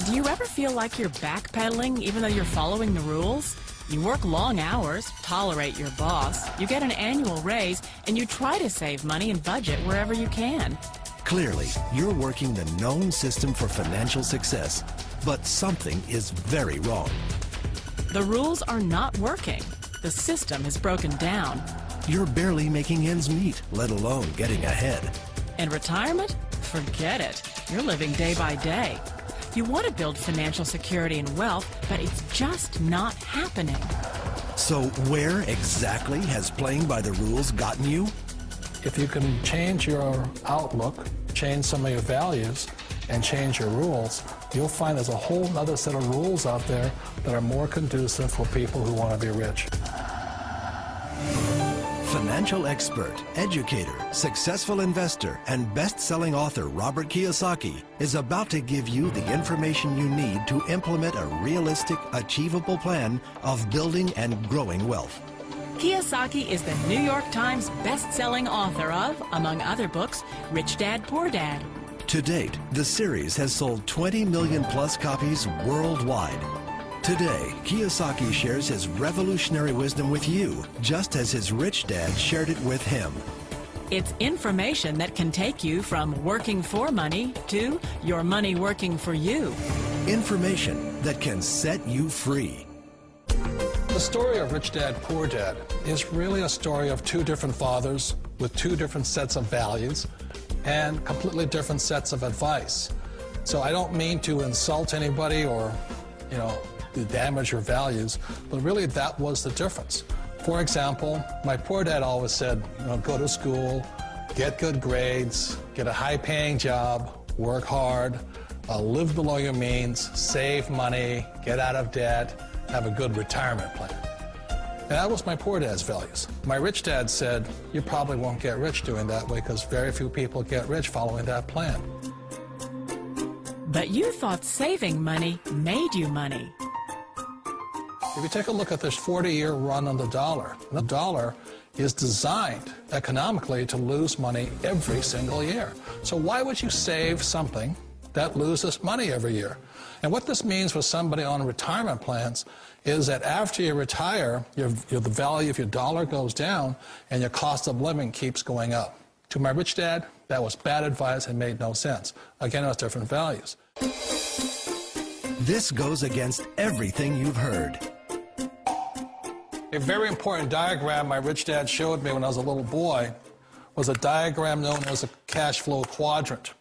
Do you ever feel like you're backpedaling even though you're following the rules? You work long hours, tolerate your boss, you get an annual raise, and you try to save money and budget wherever you can. Clearly, you're working the known system for financial success, but something is very wrong. The rules are not working. The system is broken down. You're barely making ends meet, let alone getting ahead. And retirement? Forget it. You're living day by day. You want to build financial security and wealth, but it's just not happening. So where exactly has playing by the rules gotten you? If you can change your outlook, change some of your values, and change your rules, you'll find there's a whole other set of rules out there that are more conducive for people who want to be rich. Financial expert, educator, successful investor, and best-selling author Robert Kiyosaki is about to give you the information you need to implement a realistic, achievable plan of building and growing wealth. Kiyosaki is the New York Times best-selling author of, among other books, Rich Dad, Poor Dad. To date, the series has sold 20 million plus copies worldwide. Today, Kiyosaki shares his revolutionary wisdom with you, just as his rich dad shared it with him. It's information that can take you from working for money to your money working for you. Information that can set you free. The story of Rich Dad, Poor Dad is really a story of two different fathers with two different sets of values and completely different sets of advice. So I don't mean to insult anybody or, to damage your values, but really that was the difference. For example, my poor dad always said, go to school, get good grades, get a high-paying job, work hard, live below your means, save money, get out of debt, have a good retirement plan. And that was my poor dad's values. My rich dad said, you probably won't get rich doing that way because very few people get rich following that plan. But you thought saving money made you money. If you take a look at this 40-year run on the dollar is designed economically to lose money every single year. So why would you save something that loses money every year? And what this means for somebody on retirement plans is that after you retire, the value of your dollar goes down and your cost of living keeps going up. To my rich dad, that was bad advice and made no sense. Again, it was different values. This goes against everything you've heard. A very important diagram my rich dad showed me when I was a little boy was a diagram known as a cash flow quadrant.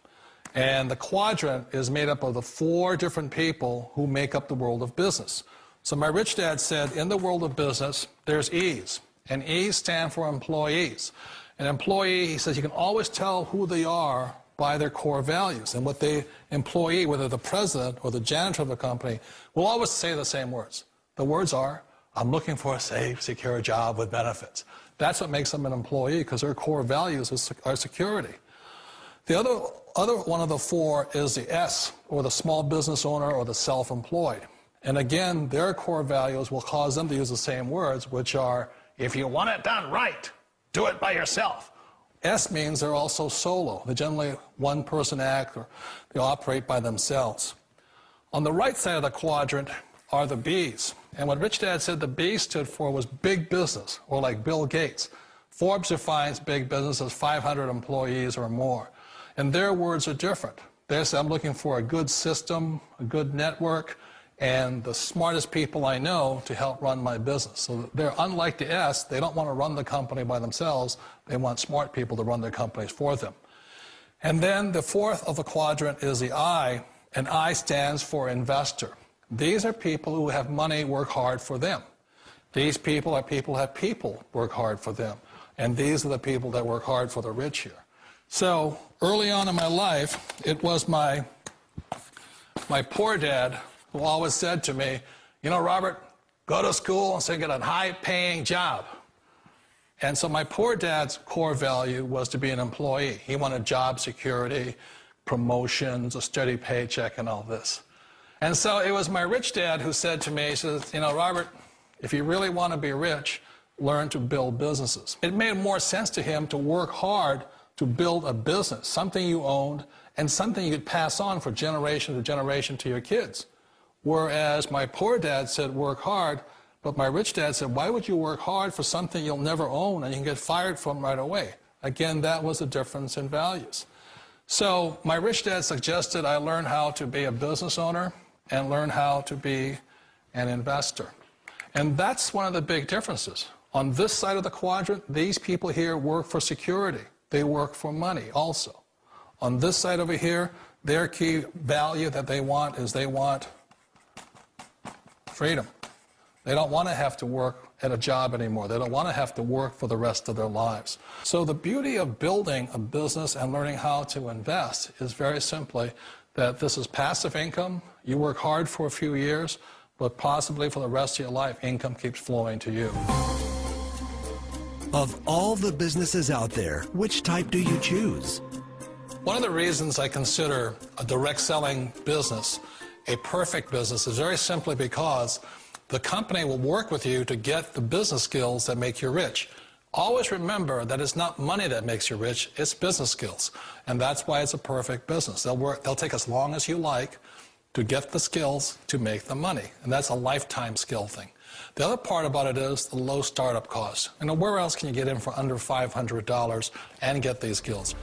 And the quadrant is made up of the four different people who make up the world of business. So my rich dad said, in the world of business, there's E's. And E's stand for employees. An employee, he says, you can always tell who they are by their core values. And what the employee, whether the president or the janitor of the company, will always say the same words. The words are, I'm looking for a safe, secure job with benefits. That's what makes them an employee, because their core values are security. The other one of the four is the S, or the small business owner or the self-employed. And again, their core values will cause them to use the same words, which are, if you want it done right, do it by yourself. S means they're also solo. They're generally one-person act, or they operate by themselves. On the right side of the quadrant are the B's. And what Rich Dad said the B stood for was big business, or like Bill Gates. Forbes defines big business as 500 employees or more. And their words are different. They say, I'm looking for a good system, a good network, and the smartest people I know to help run my business. So they're unlike the S. They don't want to run the company by themselves. They want smart people to run their companies for them. And then the fourth of the quadrant is the I, and I stands for investor. These are people who have money work hard for them. These people are people who have people work hard for them. And these are the people that work hard for the rich here. So early on in my life, it was my poor dad who always said to me, Robert, go to school and so get a high-paying job. And so my poor dad's core value was to be an employee. He wanted job security, promotions, a steady paycheck, and all this. And so it was my rich dad who said to me, he says, Robert, if you really want to be rich, learn to build businesses. It made more sense to him to work hard to build a business, something you owned, and something you could pass on for generation to generation to your kids. Whereas my poor dad said, work hard, but my rich dad said, why would you work hard for something you'll never own and you can get fired from right away? Again, that was a difference in values. So my rich dad suggested I learn how to be a business owner and learn how to be an investor. And that's one of the big differences. On this side of the quadrant, these people here work for security. They work for money also. On this side over here, their key value that they want is they want freedom. They don't want to have to work at a job anymore. They don't want to have to work for the rest of their lives. So the beauty of building a business and learning how to invest is very simply that this is passive income. You work hard for a few years, but possibly for the rest of your life, income keeps flowing to you. Of all the businesses out there, which type do you choose? One of the reasons I consider a direct selling business a perfect business is very simply because the company will work with you to get the business skills that make you rich. Always remember that it's not money that makes you rich, it's business skills. And that's why it's a perfect business. They'll take as long as you like to get the skills to make the money. And that's a lifetime skill thing. The other part about it is the low startup cost. Where else can you get in for under $500 and get these skills?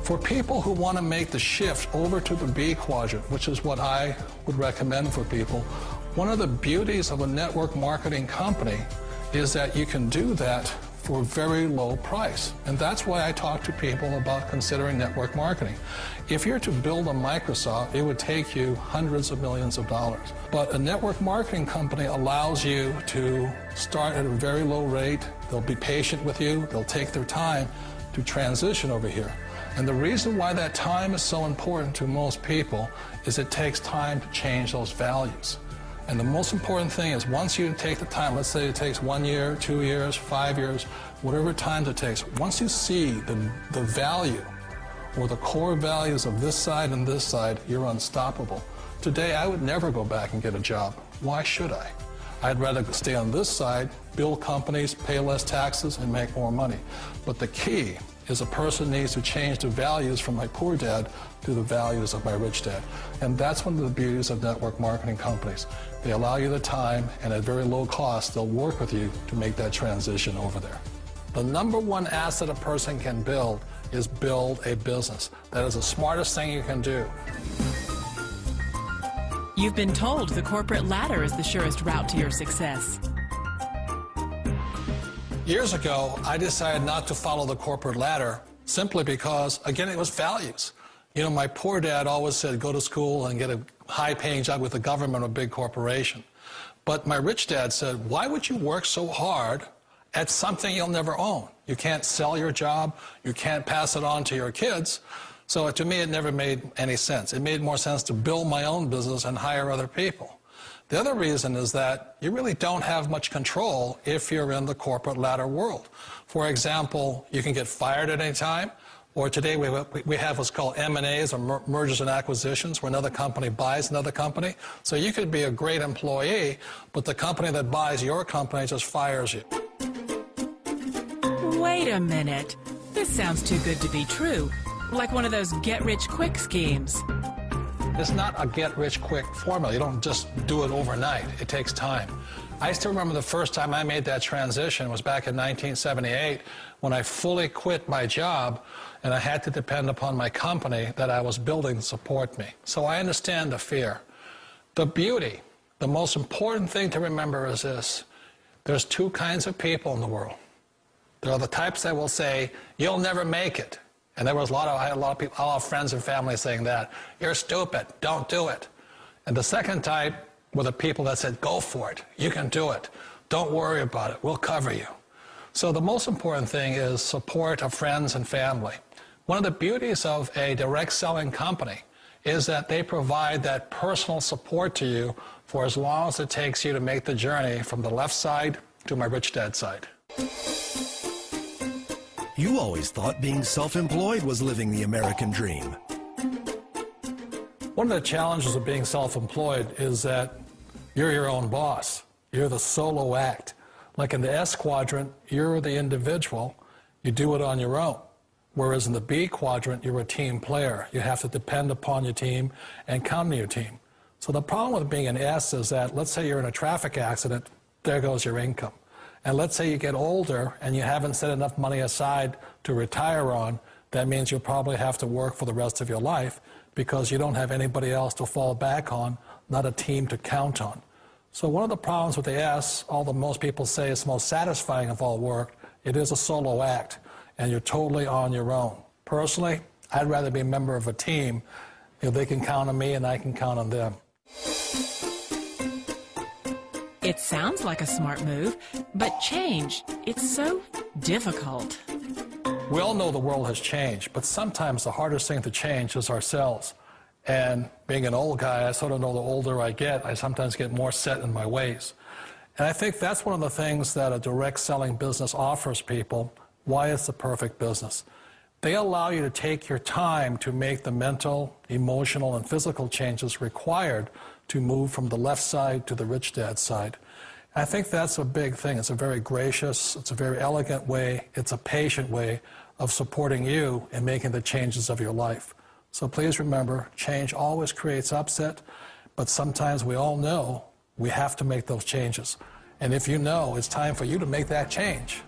For people who want to make the shift over to the B quadrant, which is what I would recommend for people, one of the beauties of a network marketing company is that you can do that for a very low price. And that's why I talk to people about considering network marketing. If you're to build a Microsoft, it would take you hundreds of millions of dollars. But a network marketing company allows you to start at a very low rate. They'll be patient with you. They'll take their time to transition over here. And the reason why that time is so important to most people is it takes time to change those values. And the most important thing is once you take the time, let's say it takes 1 year, 2 years, 5 years, whatever time it takes, once you see the value or the core values of this side and this side, you're unstoppable. Today, I would never go back and get a job. Why should I? I'd rather stay on this side, build companies, pay less taxes, and make more money. But the key is a person needs to change the values from my poor dad to the values of my rich dad. And that's one of the beauties of network marketing companies. They allow you the time, and at very low cost, they'll work with you to make that transition over there. The number one asset a person can build is build a business. That is the smartest thing you can do. You've been told the corporate ladder is the surest route to your success. Years ago, I decided not to follow the corporate ladder simply because, again, it was values. My poor dad always said, go to school and get a high-paying job with the government or a big corporation. But my rich dad said, why would you work so hard at something you'll never own? You can't sell your job. You can't pass it on to your kids. So to me, it never made any sense. It made more sense to build my own business and hire other people. The other reason is that you really don't have much control if you're in the corporate ladder world. For example, you can get fired at any time, or today we have what's called M&As, or mergers and acquisitions, where another company buys another company. So you could be a great employee, but the company that buys your company just fires you. Wait a minute. This sounds too good to be true. Like one of those get-rich-quick schemes. It's not a get-rich-quick formula. You don't just do it overnight. It takes time. I still remember the first time I made that transition was back in 1978 when I fully quit my job and I had to depend upon my company that I was building to support me. So I understand the fear. The beauty, the most important thing to remember is this. There's two kinds of people in the world. There are the types that will say, you'll never make it. And I had a lot of people, all friends and family saying that. You're stupid, don't do it. And the second type were the people that said, go for it, you can do it. Don't worry about it, we'll cover you. So the most important thing is support of friends and family. One of the beauties of a direct selling company is that they provide that personal support to you for as long as it takes you to make the journey from the left side to my rich dad side. You always thought being self-employed was living the American dream. One of the challenges of being self-employed is that you're your own boss. You're the solo act. Like in the S quadrant, you're the individual. You do it on your own. Whereas in the B quadrant, you're a team player. You have to depend upon your team and count on your team. So the problem with being an S is that, let's say you're in a traffic accident, there goes your income. And let's say you get older and you haven't set enough money aside to retire on, that means you'll probably have to work for the rest of your life because you don't have anybody else to fall back on, not a team to count on. So one of the problems with the S, although most people say it's the most satisfying of all work, it is a solo act, and you're totally on your own. Personally, I'd rather be a member of a team. They can count on me and I can count on them. It sounds like a smart move, but change, it's so difficult. We all know the world has changed, but sometimes the hardest thing to change is ourselves. And being an old guy, I sort of know the older I get, I sometimes get more set in my ways. And I think that's one of the things that a direct selling business offers people, why it's the perfect business. They allow you to take your time to make the mental, emotional, and physical changes required to move from the left side to the rich dad side. I think that's a big thing. It's a very gracious, it's a very elegant way, it's a patient way of supporting you in making the changes of your life. So please remember, change always creates upset, but sometimes we all know we have to make those changes. And if you know it's time for you to make that change,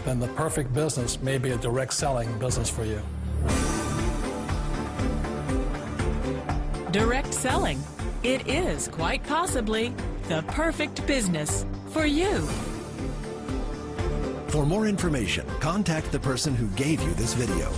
then the perfect business may be a direct selling business for you. Direct selling. It is quite possibly the perfect business for you. For more information, contact the person who gave you this video.